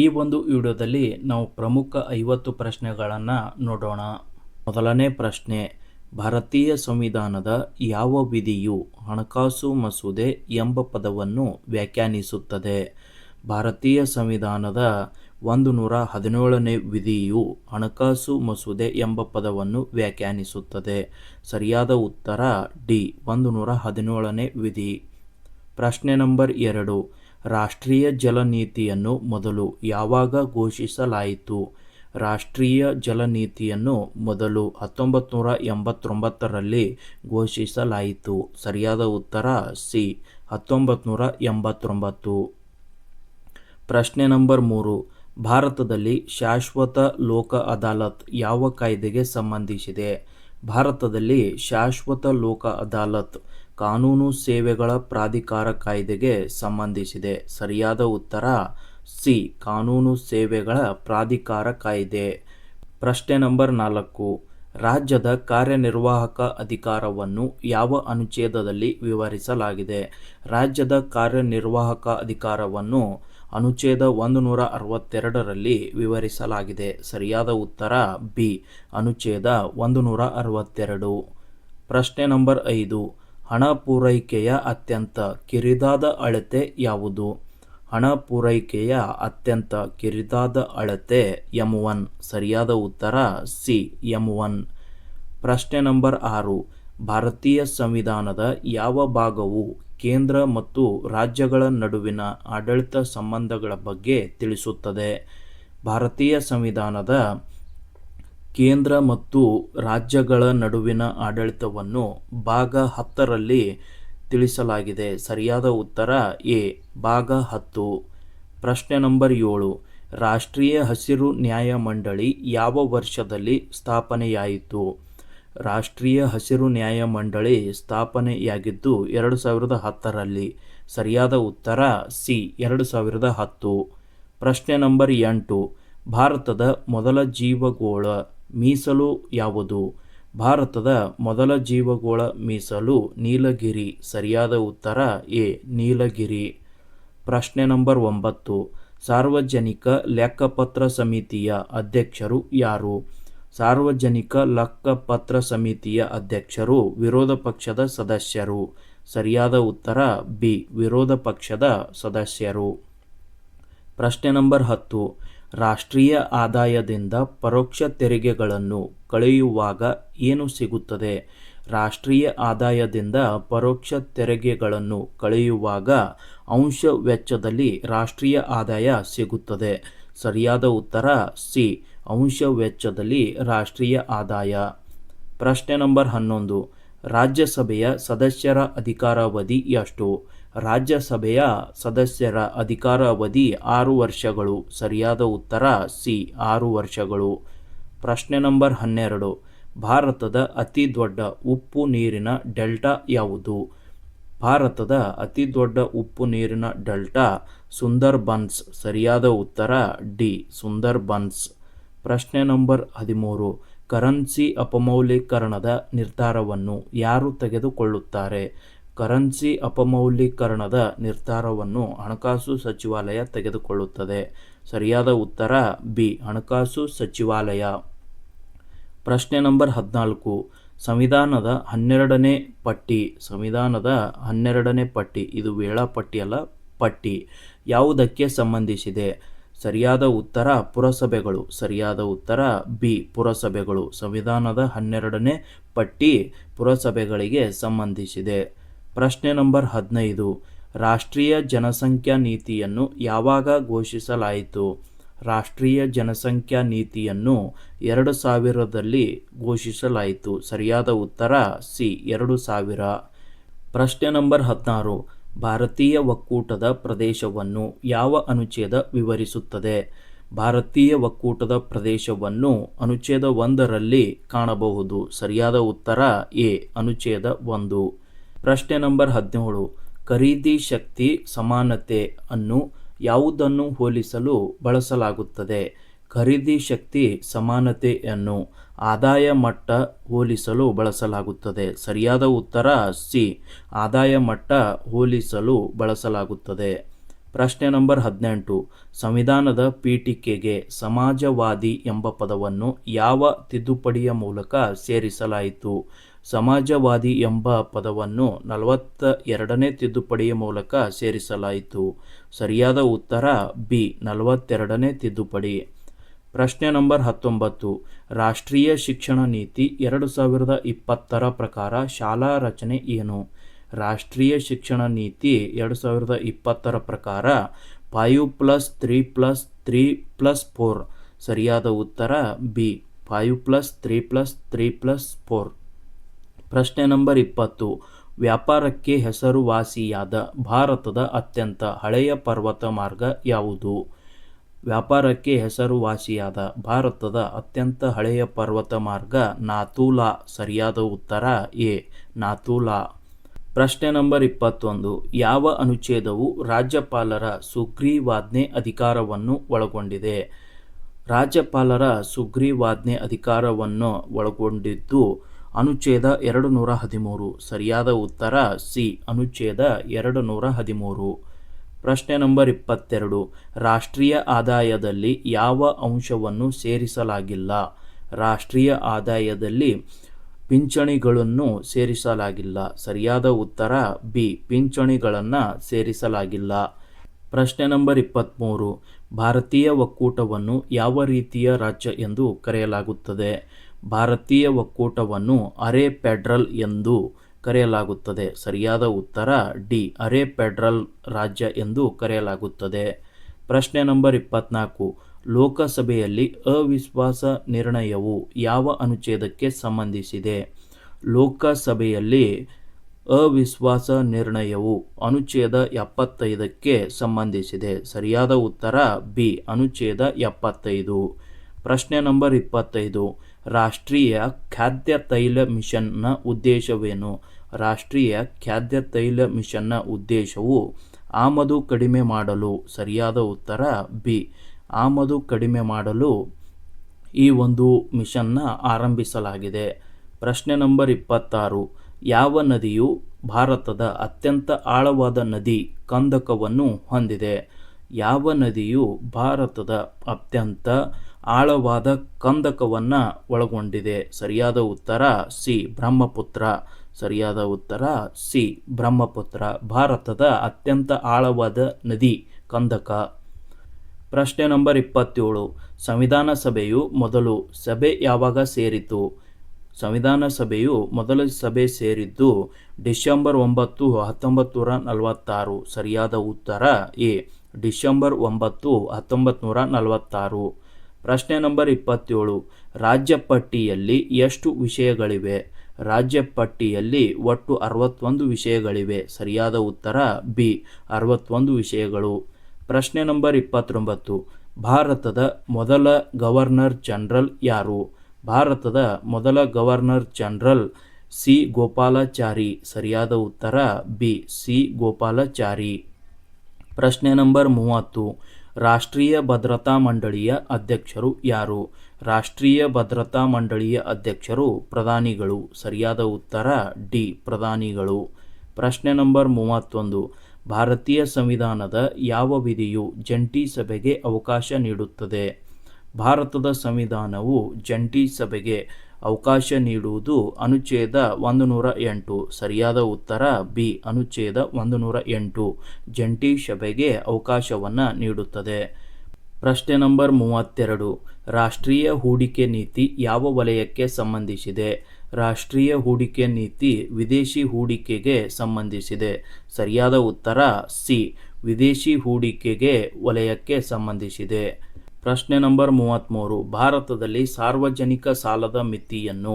ಈ ಒಂದು ವಿಡಿಯೋದಲ್ಲಿ ನಾವು ಪ್ರಮುಖ 50 ಪ್ರಶ್ನೆಗಳನ್ನು ನೋಡೋಣ. ಮೊದಲನೇ ಪ್ರಶ್ನೆ, ಭಾರತೀಯ ಸಂವಿಧಾನದ ಯಾವ ವಿಧಿಯು ಹಣಕಾಸು ಮಸೂದೆ ಎಂಬ ಪದವನ್ನು ವ್ಯಾಖ್ಯಾನಿಸುತ್ತದೆ? ಭಾರತೀಯ ಸಂವಿಧಾನದ 117ನೇ ವಿಧಿಯು ಹಣಕಾಸು ಮಸೂದೆ ಎಂಬ ಪದವನ್ನು ವ್ಯಾಖ್ಯಾನಿಸುತ್ತದೆ. ಸರಿಯಾದ ಉತ್ತರ ಡಿ, 117ನೇ ವಿಧಿ. ಪ್ರಶ್ನೆ ನಂಬರ್ 2, ರಾಷ್ಟ್ರೀಯ ಜಲ ನೀತಿಯನ್ನು ಮೊದಲು ಯಾವಾಗ ಘೋಷಿಸಲಾಯಿತು? ರಾಷ್ಟ್ರೀಯ ಜಲ ನೀತಿಯನ್ನು ಮೊದಲು 1989ರಲ್ಲಿ ಘೋಷಿಸಲಾಯಿತು. ಸರಿಯಾದ ಉತ್ತರ ಸಿ, 1989. ಪ್ರಶ್ನೆ ನಂಬರ್ 3, ಭಾರತದಲ್ಲಿ ಶಾಶ್ವತ ಲೋಕ ಅದಾಲತ್ ಯಾವ ಕಾಯ್ದೆಗೆ ಸಂಬಂಧಿಸಿದೆ? ಭಾರತದಲ್ಲಿ ಶಾಶ್ವತ ಲೋಕ ಅದಾಲತ್ ಕಾನೂನು ಸೇವೆಗಳ ಪ್ರಾಧಿಕಾರ ಕಾಯ್ದೆಗೆ ಸಂಬಂಧಿಸಿದೆ. ಸರಿಯಾದ ಉತ್ತರ ಸಿ, ಕಾನೂನು ಸೇವೆಗಳ ಪ್ರಾಧಿಕಾರ ಕಾಯ್ದೆ. ಪ್ರಶ್ನೆ ನಂಬರ್ 4, ರಾಜ್ಯದ ಕಾರ್ಯನಿರ್ವಾಹಕ ಅಧಿಕಾರವನ್ನು ಯಾವ ಅನುಚ್ಛೇದದಲ್ಲಿ ವಿವರಿಸಲಾಗಿದೆ? ರಾಜ್ಯದ ಕಾರ್ಯನಿರ್ವಾಹಕ ಅಧಿಕಾರವನ್ನು ಅನುಚ್ಛೇದ 162ರಲ್ಲಿ ವಿವರಿಸಲಾಗಿದೆ. ಸರಿಯಾದ ಉತ್ತರ ಬಿ, ಅನುಚ್ಛೇದ 162. ಪ್ರಶ್ನೆ ನಂಬರ್ 5, ಹಣ ಪೂರೈಕೆಯ ಅತ್ಯಂತ ಕಿರಿದಾದ ಅಳತೆ ಯಾವುದು? ಹಣ ಪೂರೈಕೆಯ ಅತ್ಯಂತ ಕಿರಿದಾದ ಅಳತೆ M1. ಸರಿಯಾದ ಉತ್ತರ ಸಿ, M1. ಪ್ರಶ್ನೆ ನಂಬರ್ 6, ಭಾರತೀಯ ಸಂವಿಧಾನದ ಯಾವ ಭಾಗವು ಕೇಂದ್ರ ಮತ್ತು ರಾಜ್ಯಗಳ ನಡುವಿನ ಆಡಳಿತ ಸಂಬಂಧಗಳ ಬಗ್ಗೆ ತಿಳಿಸುತ್ತದೆ? ಭಾರತೀಯ ಸಂವಿಧಾನದ ಕೇಂದ್ರ ಮತ್ತು ರಾಜ್ಯಗಳ ನಡುವಿನ ಆಡಳಿತವನ್ನು ಭಾಗ 10ರಲ್ಲಿ ತಿಳಿಸಲಾಗಿದೆ. ಸರಿಯಾದ ಉತ್ತರ ಎ, ಭಾಗ 10. ಪ್ರಶ್ನೆ ನಂಬರ್ 7, ರಾಷ್ಟ್ರೀಯ ಹಸಿರು ನ್ಯಾಯಮಂಡಳಿ ಯಾವ ವರ್ಷದಲ್ಲಿ ಸ್ಥಾಪನೆಯಾಯಿತು? ರಾಷ್ಟ್ರೀಯ ಹಸಿರು ನ್ಯಾಯಮಂಡಳಿ ಸ್ಥಾಪನೆಯಾಗಿದ್ದು 2010ರಲ್ಲಿ. ಸರಿಯಾದ ಉತ್ತರ ಸಿ, 2010. ಪ್ರಶ್ನೆ ನಂಬರ್ 8, ಭಾರತದ ಮೊದಲ ಜೀವಗೋಳ ಮೀಸಲು ಯಾವುದು? ಭಾರತದ ಮೊದಲ ಜೀವಗೋಳ ಮೀಸಲು ನೀಲಗಿರಿ. ಸರಿಯಾದ ಉತ್ತರ ಎ, ನೀಲಗಿರಿ. ಪ್ರಶ್ನೆ ನಂಬರ್ 9, ಸಾರ್ವಜನಿಕ ಲೆಕ್ಕಪತ್ರ ಸಮಿತಿಯ ಅಧ್ಯಕ್ಷರು ಯಾರು? ಸಾರ್ವಜನಿಕ ಲೆಕ್ಕಪತ್ರ ಸಮಿತಿಯ ಅಧ್ಯಕ್ಷರು ವಿರೋಧ ಪಕ್ಷದ ಸದಸ್ಯರು. ಸರಿಯಾದ ಉತ್ತರ ಬಿ, ವಿರೋಧ ಪಕ್ಷದ ಸದಸ್ಯರು. ಪ್ರಶ್ನೆ ನಂಬರ್ 10, ರಾಷ್ಟ್ರೀಯ ಆದಾಯದಿಂದ ಪರೋಕ್ಷ ತೆರಿಗೆಗಳನ್ನು ಕಳೆಯುವಾಗ ಏನು ಸಿಗುತ್ತದೆ? ರಾಷ್ಟ್ರೀಯ ಆದಾಯದಿಂದ ಪರೋಕ್ಷ ತೆರಿಗೆಗಳನ್ನು ಕಳೆಯುವಾಗ ಅಂಶ ವೆಚ್ಚದಲ್ಲಿ ರಾಷ್ಟ್ರೀಯ ಆದಾಯ ಸಿಗುತ್ತದೆ. ಸರಿಯಾದ ಉತ್ತರ ಸಿ, ಅಂಶ ವೆಚ್ಚದಲ್ಲಿ ರಾಷ್ಟ್ರೀಯ ಆದಾಯ. ಪ್ರಶ್ನೆ ನಂಬರ್ 11, ರಾಜ್ಯಸಭೆಯ ಸದಸ್ಯರ ಅಧಿಕಾರಾವಧಿ ಎಷ್ಟು? ರಾಜ್ಯಸಭೆಯ ಸದಸ್ಯರ ಅಧಿಕಾರಾವಧಿ 6 ವರ್ಷಗಳು. ಸರಿಯಾದ ಉತ್ತರ ಸಿ, 6 ವರ್ಷಗಳು. ಪ್ರಶ್ನೆ ನಂಬರ್ 12, ಭಾರತದ ಅತಿ ದೊಡ್ಡ ಉಪ್ಪು ನೀರಿನ ಡೆಲ್ಟಾ ಯಾವುದು? ಭಾರತದ ಅತಿ ದೊಡ್ಡ ಉಪ್ಪು ನೀರಿನ ಡೆಲ್ಟಾ ಸುಂದರ್ಬನ್ಸ್. ಸರಿಯಾದ ಉತ್ತರ ಡಿ, ಸುಂದರ್ಬನ್ಸ್. ಪ್ರಶ್ನೆ ನಂಬರ್ 13, ಕರೆನ್ಸಿ ಅಪಮೌಲ್ಯೀಕರಣದ ನಿರ್ಧಾರವನ್ನು ಯಾರು ತೆಗೆದುಕೊಳ್ಳುತ್ತಾರೆ? ಕರೆನ್ಸಿ ಅಪಮೌಲ್ಯೀಕರಣದ ನಿರ್ಧಾರವನ್ನು ಹಣಕಾಸು ಸಚಿವಾಲಯ ತೆಗೆದುಕೊಳ್ಳುತ್ತದೆ. ಸರಿಯಾದ ಉತ್ತರ ಬಿ, ಹಣಕಾಸು ಸಚಿವಾಲಯ. ಪ್ರಶ್ನೆ ನಂಬರ್ 14, ಸಂವಿಧಾನದ 12ನೇ ಪಟ್ಟಿ. ಸಂವಿಧಾನದ 12ನೇ ಪಟ್ಟಿ, ಇದು ವೇಳಾಪಟ್ಟಿಯಲ್ಲ, ಪಟ್ಟಿ ಯಾವುದಕ್ಕೆ ಸಂಬಂಧಿಸಿದೆ? ಸರಿಯಾದ ಉತ್ತರ ಪುರಸಭೆಗಳು. ಸರಿಯಾದ ಉತ್ತರ ಬಿ, ಪುರಸಭೆಗಳು. ಸಂವಿಧಾನದ 12ನೇ ಪಟ್ಟಿ ಪುರಸಭೆಗಳಿಗೆ ಸಂಬಂಧಿಸಿದೆ. ಪ್ರಶ್ನೆ ನಂಬರ್ 15, ರಾಷ್ಟ್ರೀಯ ಜನಸಂಖ್ಯಾ ನೀತಿಯನ್ನು ಯಾವಾಗ ಘೋಷಿಸಲಾಯಿತು? ರಾಷ್ಟ್ರೀಯ ಜನಸಂಖ್ಯಾ ನೀತಿಯನ್ನು 2000ರಲ್ಲಿ ಘೋಷಿಸಲಾಯಿತು. ಸರಿಯಾದ ಉತ್ತರ ಸಿ, 2000. ಪ್ರಶ್ನೆ ನಂಬರ್ 16, ಭಾರತೀಯ ಒಕ್ಕೂಟದ ಪ್ರದೇಶವನ್ನು ಯಾವ ಅನುಚ್ಛೇದ ವಿವರಿಸುತ್ತದೆ? ಭಾರತೀಯ ಒಕ್ಕೂಟದ ಪ್ರದೇಶವನ್ನು ಅನುಚ್ಛೇದ 1ರಲ್ಲಿ ಕಾಣಬಹುದು. ಸರಿಯಾದ ಉತ್ತರ ಎ, ಅನುಚ್ಛೇದ 1. ಪ್ರಶ್ನೆ ನಂಬರ್ 17, ಖರೀದಿ ಶಕ್ತಿ ಸಮಾನತೆ ಅನ್ನು ಯಾವುದನ್ನು ಹೋಲಿಸಲು ಬಳಸಲಾಗುತ್ತದೆ? ಖರೀದಿ ಶಕ್ತಿ ಸಮಾನತೆಯನ್ನು ಆದಾಯ ಮಟ್ಟ ಹೋಲಿಸಲು ಬಳಸಲಾಗುತ್ತದೆ. ಸರಿಯಾದ ಉತ್ತರ ಸಿ, ಆದಾಯ ಮಟ್ಟ ಹೋಲಿಸಲು ಬಳಸಲಾಗುತ್ತದೆ. ಪ್ರಶ್ನೆ ನಂಬರ್ 18. ಸಂವಿಧಾನದ ಪೀಠಿಕೆಗೆ ಸಮಾಜವಾದಿ ಎಂಬ ಪದವನ್ನು ಯಾವ ತಿದ್ದುಪಡಿಯ ಮೂಲಕ ಸೇರಿಸಲಾಯಿತು? ಸಮಾಜವಾದಿ ಎಂಬ ಪದವನ್ನು 42ನೇ ತಿದ್ದುಪಡಿಯ ಮೂಲಕ ಸೇರಿಸಲಾಯಿತು. ಸರಿಯಾದ ಉತ್ತರ ಬಿ 42ನೇ ತಿದ್ದುಪಡಿ. ಪ್ರಶ್ನೆ ನಂಬರ್ 19. ರಾಷ್ಟ್ರೀಯ ಶಿಕ್ಷಣ ನೀತಿ 2020ರ ಪ್ರಕಾರ ಶಾಲಾ ರಚನೆ ಏನು? ರಾಷ್ಟ್ರೀಯ ಶಿಕ್ಷಣ ನೀತಿ 2020ರ ಪ್ರಕಾರ 5+3+3+4. ಸರಿಯಾದ ಉತ್ತರ ಬಿ 5+3+3+4. ಪ್ರಶ್ನೆ ನಂಬರ್ 20. ವ್ಯಾಪಾರಕ್ಕೆ ಹೆಸರುವಾಸಿಯಾದ ಭಾರತದ ಅತ್ಯಂತ ಹಳೆಯ ಪರ್ವತ ಮಾರ್ಗ ಯಾವುದು? ವ್ಯಾಪಾರಕ್ಕೆ ಹೆಸರುವಾಸಿಯಾದ ಭಾರತದ ಅತ್ಯಂತ ಹಳೆಯ ಪರ್ವತ ಮಾರ್ಗ ನಾಥೂಲಾ. ಸರಿಯಾದ ಉತ್ತರ ಎ ನಾಥೂಲಾ. ಪ್ರಶ್ನೆ ನಂಬರ್ 21. ಯಾವ ಅನುಚ್ಛೇದವು ರಾಜ್ಯಪಾಲರ ಸುಗ್ರೀವಾಜ್ಞೆ ಅಧಿಕಾರವನ್ನು ಒಳಗೊಂಡಿದೆ? ರಾಜ್ಯಪಾಲರ ಸುಗ್ರೀವಾಜ್ಞೆ ಅಧಿಕಾರವನ್ನು ಒಳಗೊಂಡಿದ್ದು ಅನುಚ್ಛೇದ 213. ಸರಿಯಾದ ಉತ್ತರ ಸಿ ಅನುಚ್ಛೇದ 213. ಪ್ರಶ್ನೆ ನಂಬರ್ 22. ರಾಷ್ಟ್ರೀಯ ಆದಾಯದಲ್ಲಿ ಯಾವ ಅಂಶವನ್ನು ಸೇರಿಸಲಾಗಿಲ್ಲ? ರಾಷ್ಟ್ರೀಯ ಆದಾಯದಲ್ಲಿ ಪಿಂಚಣಿಗಳನ್ನು ಸೇರಿಸಲಾಗಿಲ್ಲ. ಸರಿಯಾದ ಉತ್ತರ ಬಿ ಪಿಂಚಣಿಗಳನ್ನು ಸೇರಿಸಲಾಗಿಲ್ಲ. ಪ್ರಶ್ನೆ ನಂಬರ್ 23. ಭಾರತೀಯ ಒಕ್ಕೂಟವನ್ನು ಯಾವ ರೀತಿಯ ರಾಜ್ಯ ಎಂದು ಕರೆಯಲಾಗುತ್ತದೆ? ಭಾರತೀಯ ಒಕ್ಕೂಟವನ್ನು ಅರೆ ಫೆಡರಲ್ ಎಂದು ಕರೆಯಲಾಗುತ್ತದೆ. ಸರಿಯಾದ ಉತ್ತರ ಡಿ ಅರೆ ಫೆಡರಲ್ ರಾಜ್ಯ ಎಂದು ಕರೆಯಲಾಗುತ್ತದೆ. ಪ್ರಶ್ನೆ ನಂಬರ್ 24. ಲೋಕಸಭೆಯಲ್ಲಿ ಅವಿಶ್ವಾಸ ನಿರ್ಣಯವು ಯಾವ ಅನುಚ್ಛೇದಕ್ಕೆ ಸಂಬಂಧಿಸಿದೆ? ಲೋಕಸಭೆಯಲ್ಲಿ ಅವಿಶ್ವಾಸ ನಿರ್ಣಯವು ಅನುಚ್ಛೇದ 75ಕ್ಕೆ ಸಂಬಂಧಿಸಿದೆ. ಸರಿಯಾದ ಉತ್ತರ ಬಿ ಅನುಚ್ಛೇದ 75. ಪ್ರಶ್ನೆ ನಂಬರ್ 25. ರಾಷ್ಟ್ರೀಯ ಖಾದ್ಯ ತೈಲ ಮಿಷನ್ನ ಉದ್ದೇಶವೇನು? ರಾಷ್ಟ್ರೀಯ ಖಾದ್ಯ ತೈಲ ಮಿಷನ್ನ ಉದ್ದೇಶವು ಆಮದು ಕಡಿಮೆ ಮಾಡಲು. ಸರಿಯಾದ ಉತ್ತರ ಬಿ ಆಮದು ಕಡಿಮೆ ಮಾಡಲು ಈ ಒಂದು ಮಿಷನ್ನ ಆರಂಭಿಸಲಾಗಿದೆ. ಪ್ರಶ್ನೆ ನಂಬರ್ 26. ಯಾವ ನದಿಯು ಭಾರತದ ಅತ್ಯಂತ ಆಳವಾದ ನದಿ ಕಂದಕವನ್ನು ಹೊಂದಿದೆ? ಯಾವ ನದಿಯು ಭಾರತದ ಅತ್ಯಂತ ಆಳವಾದ ಕಂದಕವನ್ನು ಒಳಗೊಂಡಿದೆ? ಸರಿಯಾದ ಉತ್ತರ ಸಿ ಬ್ರಹ್ಮಪುತ್ರ. ಸರಿಯಾದ ಉತ್ತರ ಸಿ ಬ್ರಹ್ಮಪುತ್ರ ಭಾರತದ ಅತ್ಯಂತ ಆಳವಾದ ನದಿ ಕಂದಕ. ಪ್ರಶ್ನೆ ನಂಬರ್ 27. ಸಂವಿಧಾನ ಸಭೆಯು ಮೊದಲು ಸಭೆ ಯಾವಾಗ ಸೇರಿತು? ಸಂವಿಧಾನ ಸಭೆಯು ಮೊದಲ ಸಭೆ ಸೇರಿದ್ದು ಡಿಸೆಂಬರ್ 9, 1946. ಸರಿಯಾದ ಉತ್ತರ ಎ ಡಿಸೆಂಬರ್ 9, 1946. ಪ್ರಶ್ನೆ ನಂಬರ್ 27. ರಾಜ್ಯ ಪಟ್ಟಿಯಲ್ಲಿ ಎಷ್ಟು ವಿಷಯಗಳಿವೆ? ರಾಜ್ಯ ಪಟ್ಟಿಯಲ್ಲಿ ಒಟ್ಟು 61 ವಿಷಯಗಳಿವೆ. ಸರಿಯಾದ ಉತ್ತರ ಬಿ 61 ವಿಷಯಗಳು. ಪ್ರಶ್ನೆ ನಂಬರ್ 29. ಭಾರತದ ಮೊದಲ ಗವರ್ನರ್ ಜನರಲ್ ಯಾರು? ಭಾರತದ ಮೊದಲ ಗವರ್ನರ್ ಜನರಲ್ ಸಿ ಗೋಪಾಲಾಚಾರಿ. ಸರಿಯಾದ ಉತ್ತರ ಬಿ ಸಿ ಗೋಪಾಲಾಚಾರಿ. ಪ್ರಶ್ನೆ ನಂಬರ್ 30. ರಾಷ್ಟ್ರೀಯ ಭದ್ರತಾ ಮಂಡಳಿಯ ಅಧ್ಯಕ್ಷರು ಯಾರು? ರಾಷ್ಟ್ರೀಯ ಭದ್ರತಾ ಮಂಡಳಿಯ ಅಧ್ಯಕ್ಷರು ಪ್ರಧಾನಿಗಳು. ಸರಿಯಾದ ಉತ್ತರ ಡಿ ಪ್ರಧಾನಿಗಳು. ಪ್ರಶ್ನೆ ನಂಬರ್ 31. ಭಾರತೀಯ ಸಂವಿಧಾನದ ಯಾವ ವಿಧಿಯು ಜಂಟಿ ಸಭೆಗೆ ಅವಕಾಶ ನೀಡುತ್ತದೆ? ಭಾರತದ ಸಂವಿಧಾನವು ಜಂಟಿ ಸಭೆಗೆ ಅವಕಾಶ ನೀಡುವುದು ಅನುಚ್ಛೇದ 108. ಸರಿಯಾದ ಉತ್ತರ ಬಿ ಅನುಚ್ಛೇದ 108 ಜಂಟಿ ಸಭೆಗೆ ಅವಕಾಶವನ್ನು ನೀಡುತ್ತದೆ. ಪ್ರಶ್ನೆ ನಂಬರ್ 32. ರಾಷ್ಟ್ರೀಯ ಹೂಡಿಕೆ ನೀತಿ ಯಾವ ವಲಯಕ್ಕೆ ಸಂಬಂಧಿಸಿದೆ? ರಾಷ್ಟ್ರೀಯ ಹೂಡಿಕೆ ನೀತಿ ವಿದೇಶಿ ಹೂಡಿಕೆಗೆ ಸಂಬಂಧಿಸಿದೆ. ಸರಿಯಾದ ಉತ್ತರ ಸಿ ವಿದೇಶಿ ಹೂಡಿಕೆಗೆ ವಲಯಕ್ಕೆ ಸಂಬಂಧಿಸಿದೆ. ಪ್ರಶ್ನೆ ನಂಬರ್ 33. ಭಾರತದಲ್ಲಿ ಸಾರ್ವಜನಿಕ ಸಾಲದ ಮಿತಿಯನ್ನು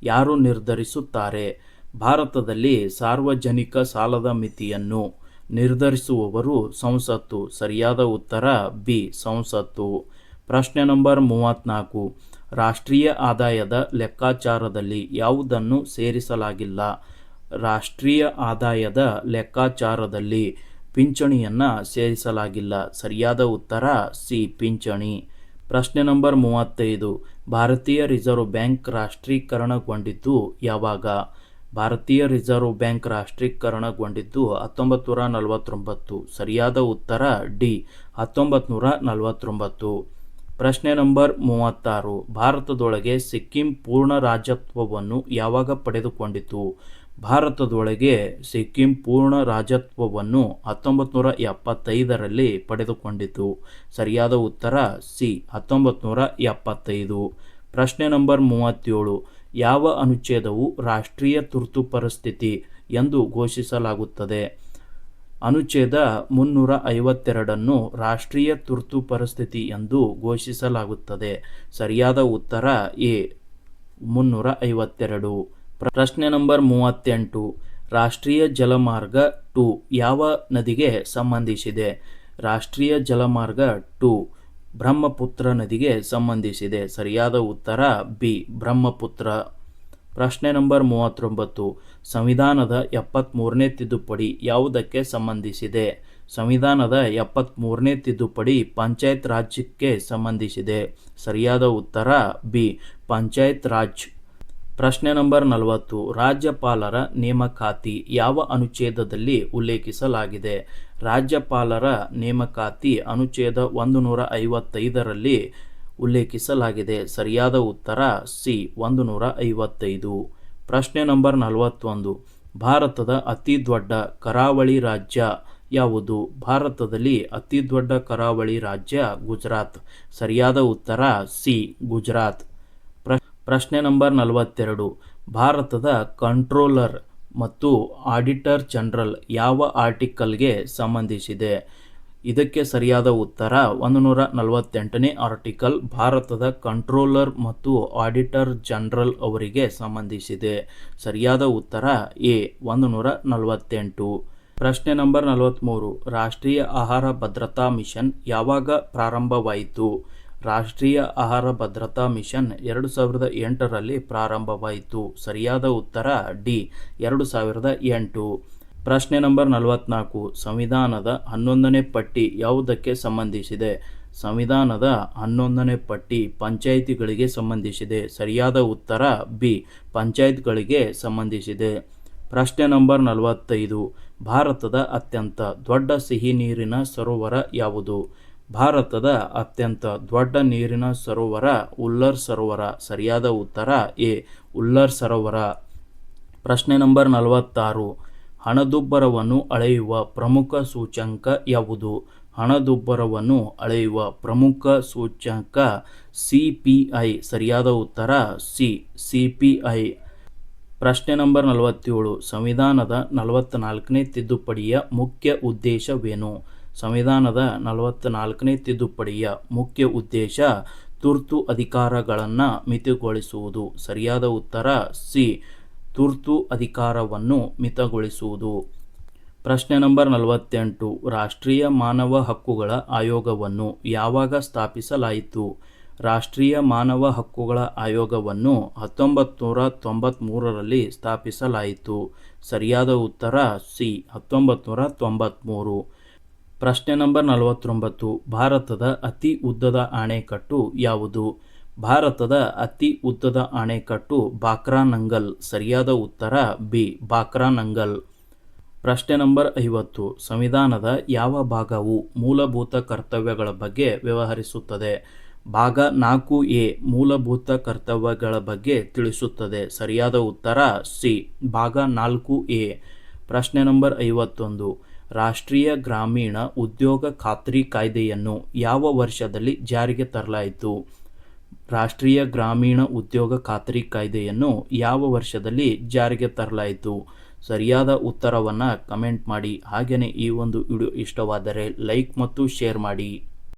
ಯಾರು ನಿರ್ಧರಿಸುತ್ತಾರೆ? ಭಾರತದಲ್ಲಿ ಸಾರ್ವಜನಿಕ ಸಾಲದ ಮಿತಿಯನ್ನು ನಿರ್ಧರಿಸುವವರು ಸಂಸತ್ತು. ಸರಿಯಾದ ಉತ್ತರ ಬಿ ಸಂಸತ್ತು. ಪ್ರಶ್ನೆ ನಂಬರ್ 34. ರಾಷ್ಟ್ರೀಯ ಆದಾಯದ ಲೆಕ್ಕಾಚಾರದಲ್ಲಿ ಯಾವುದನ್ನು ಸೇರಿಸಲಾಗಿಲ್ಲ? ರಾಷ್ಟ್ರೀಯ ಆದಾಯದ ಲೆಕ್ಕಾಚಾರದಲ್ಲಿ ಪಿಂಚಣಿಯನ್ನು ಸೇರಿಸಲಾಗಿಲ್ಲ. ಸರಿಯಾದ ಉತ್ತರ ಸಿ ಪಿಂಚಣಿ. ಪ್ರಶ್ನೆ ನಂಬರ್ 35. ಭಾರತೀಯ ರಿಸರ್ವ್ ಬ್ಯಾಂಕ್ ರಾಷ್ಟ್ರೀಕರಣಗೊಂಡಿದ್ದು ಯಾವಾಗ? ಭಾರತೀಯ ರಿಸರ್ವ್ ಬ್ಯಾಂಕ್ ರಾಷ್ಟ್ರೀಕರಣಗೊಂಡಿದ್ದು 1949. ಸರಿಯಾದ ಉತ್ತರ ಡಿ 1949. ಪ್ರಶ್ನೆ ನಂಬರ್ 36. ಭಾರತದೊಳಗೆ ಸಿಕ್ಕಿಂ ಪೂರ್ಣ ರಾಜ್ಯತ್ವವನ್ನು ಯಾವಾಗ ಪಡೆದುಕೊಂಡಿತು? ಭಾರತದೊಳಗೆ ಸಿಕ್ಕಿಂ ಪೂರ್ಣ ರಾಜ್ಯತ್ವವನ್ನು 1975ರಲ್ಲಿ ಪಡೆದುಕೊಂಡಿತು. ಸರಿಯಾದ ಉತ್ತರ ಸಿ 1975. ಪ್ರಶ್ನೆ ನಂಬರ್ 37. ಯಾವ ಅನುಚ್ಛೇದವು ರಾಷ್ಟ್ರೀಯ ತುರ್ತು ಪರಿಸ್ಥಿತಿ ಎಂದು ಘೋಷಿಸಲಾಗುತ್ತದೆ? ಅನುಚ್ಛೇದ 352 ರಾಷ್ಟ್ರೀಯ ತುರ್ತು ಪರಿಸ್ಥಿತಿ ಎಂದು ಘೋಷಿಸಲಾಗುತ್ತದೆ. ಸರಿಯಾದ ಉತ್ತರ ಎ 352. ಪ್ರಶ್ನೆ ನಂಬರ್ 38. ರಾಷ್ಟ್ರೀಯ ಜಲಮಾರ್ಗ 2 ಯಾವ ನದಿಗೆ ಸಂಬಂಧಿಸಿದೆ? ರಾಷ್ಟ್ರೀಯ ಜಲಮಾರ್ಗ 2 ಬ್ರಹ್ಮಪುತ್ರ ನದಿಗೆ ಸಂಬಂಧಿಸಿದೆ. ಸರಿಯಾದ ಉತ್ತರ ಬಿ ಬ್ರಹ್ಮಪುತ್ರ. ಪ್ರಶ್ನೆ ನಂಬರ್ 39. ಸಂವಿಧಾನದ 73ನೇ ತಿದ್ದುಪಡಿ ಯಾವುದಕ್ಕೆ ಸಂಬಂಧಿಸಿದೆ? ಸಂವಿಧಾನದ 73ನೇ ತಿದ್ದುಪಡಿ ಪಂಚಾಯತ್ ರಾಜ್ಯಕ್ಕೆ ಸಂಬಂಧಿಸಿದೆ. ಸರಿಯಾದ ಉತ್ತರ ಬಿ ಪಂಚಾಯತ್ ರಾಜ್. ಪ್ರಶ್ನೆ ನಂಬರ್ 40. ರಾಜ್ಯಪಾಲರ ನೇಮಕಾತಿ ಯಾವ ಅನುಚ್ಛೇದದಲ್ಲಿ ಉಲ್ಲೇಖಿಸಲಾಗಿದೆ? ರಾಜ್ಯಪಾಲರ ನೇಮಕಾತಿ ಅನುಚ್ಛೇದ 155ರಲ್ಲಿ ಉಲ್ಲೇಖಿಸಲಾಗಿದೆ. ಸರಿಯಾದ ಉತ್ತರ ಸಿ 155. ಪ್ರಶ್ನೆ ನಂಬರ್ 41. ಭಾರತದ ಅತಿ ದೊಡ್ಡ ಕರಾವಳಿ ರಾಜ್ಯ ಯಾವುದು? ಭಾರತದಲ್ಲಿ ಅತಿ ದೊಡ್ಡ ಕರಾವಳಿ ರಾಜ್ಯ ಗುಜರಾತ್. ಸರಿಯಾದ ಉತ್ತರ ಸಿ ಗುಜರಾತ್. ಪ್ರಶ್ನೆ ನಂಬರ್ 42. ಭಾರತದ ಕಂಟ್ರೋಲರ್ ಮತ್ತು ಆಡಿಟರ್ ಜನರಲ್ ಯಾವ ಆರ್ಟಿಕಲ್ಗೆ ಸಂಬಂಧಿಸಿದೆ? ಇದಕ್ಕೆ ಸರಿಯಾದ ಉತ್ತರ 148ನೇ ಆರ್ಟಿಕಲ್ ಭಾರತದ ಕಂಟ್ರೋಲರ್ ಮತ್ತು ಆಡಿಟರ್ ಜನರಲ್ ಅವರಿಗೆ ಸಂಬಂಧಿಸಿದೆ. ಸರಿಯಾದ ಉತ್ತರ ಎ 148. ಪ್ರಶ್ನೆ ನಂಬರ್ 43. ರಾಷ್ಟ್ರೀಯ ಆಹಾರ ಭದ್ರತಾ ಮಿಷನ್ ಯಾವಾಗ ಪ್ರಾರಂಭವಾಯಿತು? ರಾಷ್ಟ್ರೀಯ ಆಹಾರ ಭದ್ರತಾ ಮಿಷನ್ 2008ರಲ್ಲಿ ಪ್ರಾರಂಭವಾಯಿತು. ಸರಿಯಾದ ಉತ್ತರ ಡಿ 2008. ಪ್ರಶ್ನೆ ನಂಬರ್ 44. ಸಂವಿಧಾನದ 11ನೇ ಪಟ್ಟಿ ಯಾವುದಕ್ಕೆ ಸಂಬಂಧಿಸಿದೆ? ಸಂವಿಧಾನದ 11ನೇ ಪಟ್ಟಿ ಪಂಚಾಯಿತಿಗಳಿಗೆ ಸಂಬಂಧಿಸಿದೆ. ಸರಿಯಾದ ಉತ್ತರ ಬಿ ಪಂಚಾಯತ್ಗಳಿಗೆ ಸಂಬಂಧಿಸಿದೆ. ಪ್ರಶ್ನೆ ನಂಬರ್ 45. ಭಾರತದ ಅತ್ಯಂತ ದೊಡ್ಡ ಸಿಹಿ ನೀರಿನ ಸರೋವರ ಯಾವುದು? ಭಾರತದ ಅತ್ಯಂತ ದೊಡ್ಡ ನೀರಿನ ಸರೋವರ ಉಲ್ಲರ್ ಸರೋವರ. ಸರಿಯಾದ ಉತ್ತರ ಎ ಉಲ್ಲರ್ ಸರೋವರ. ಪ್ರಶ್ನೆ ನಂಬರ್ 46. ಹಣದುಬ್ಬರವನ್ನು ಅಳೆಯುವ ಪ್ರಮುಖ ಸೂಚ್ಯಂಕ ಯಾವುದು? ಹಣದುಬ್ಬರವನ್ನು ಅಳೆಯುವ ಪ್ರಮುಖ ಸೂಚ್ಯಂಕ CPI. ಸರಿಯಾದ ಉತ್ತರ ಸಿ CPI. ಪ್ರಶ್ನೆ ನಂಬರ್ 47. ಸಂವಿಧಾನದ 44ನೇ ತಿದ್ದುಪಡಿಯ ಮುಖ್ಯ ಉದ್ದೇಶವೇನು? ಸಂವಿಧಾನದ 44ನೇ ತಿದ್ದುಪಡಿಯ ಮುಖ್ಯ ಉದ್ದೇಶ ತುರ್ತು ಅಧಿಕಾರಗಳನ್ನು ಮಿತಿಗೊಳಿಸುವುದು. ಸರಿಯಾದ ಉತ್ತರ ಸಿ ತುರ್ತು ಅಧಿಕಾರವನ್ನು ಮಿತಗೊಳಿಸುವುದು. ಪ್ರಶ್ನೆ ನಂಬರ್ 48. ರಾಷ್ಟ್ರೀಯ ಮಾನವ ಹಕ್ಕುಗಳ ಆಯೋಗವನ್ನು ಯಾವಾಗ ಸ್ಥಾಪಿಸಲಾಯಿತು? ರಾಷ್ಟ್ರೀಯ ಮಾನವ ಹಕ್ಕುಗಳ ಆಯೋಗವನ್ನು 1993ರಲ್ಲಿ ಸ್ಥಾಪಿಸಲಾಯಿತು. ಸರಿಯಾದ ಉತ್ತರ ಸಿ 1993. ಪ್ರಶ್ನೆ ನಂಬರ್ 49. ಭಾರತದ ಅತಿ ಉದ್ದದ ಅಣೆಕಟ್ಟು ಯಾವುದು? ಭಾರತದ ಅತಿ ಉದ್ದದ ಅಣೆಕಟ್ಟು ಬಾಕ್ರಾನಂಗಲ್. ಸರಿಯಾದ ಉತ್ತರ ಬಿ ಬಾಕ್ರಾನಂಗಲ್. ಪ್ರಶ್ನೆ ನಂಬರ್ 50. ಸಂವಿಧಾನದ ಯಾವ ಭಾಗವು ಮೂಲಭೂತ ಕರ್ತವ್ಯಗಳ ಬಗ್ಗೆ ವ್ಯವಹರಿಸುತ್ತದೆ? ಭಾಗ 4A ಮೂಲಭೂತ ಕರ್ತವ್ಯಗಳ ಬಗ್ಗೆ ತಿಳಿಸುತ್ತದೆ. ಸರಿಯಾದ ಉತ್ತರ ಸಿ ಭಾಗ 4A. ಪ್ರಶ್ನೆ ನಂಬರ್ 51. ರಾಷ್ಟ್ರೀಯ ಗ್ರಾಮೀಣ ಉದ್ಯೋಗ ಖಾತ್ರಿ ಕಾಯ್ದೆಯನ್ನು ಯಾವ ವರ್ಷದಲ್ಲಿ ಜಾರಿಗೆ ತರಲಾಯಿತು? ರಾಷ್ಟ್ರೀಯ ಗ್ರಾಮೀಣ ಉದ್ಯೋಗ ಖಾತ್ರಿ ಕಾಯ್ದೆಯನ್ನು ಯಾವ ವರ್ಷದಲ್ಲಿ ಜಾರಿಗೆ ತರಲಾಯಿತು? ಸರಿಯಾದ ಉತ್ತರವನ್ನು ಕಮೆಂಟ್ ಮಾಡಿ. ಹಾಗೆಯೇ ಈ ಒಂದು ವಿಡಿಯೋ ಇಷ್ಟವಾದರೆ ಲೈಕ್ ಮತ್ತು ಶೇರ್ ಮಾಡಿ.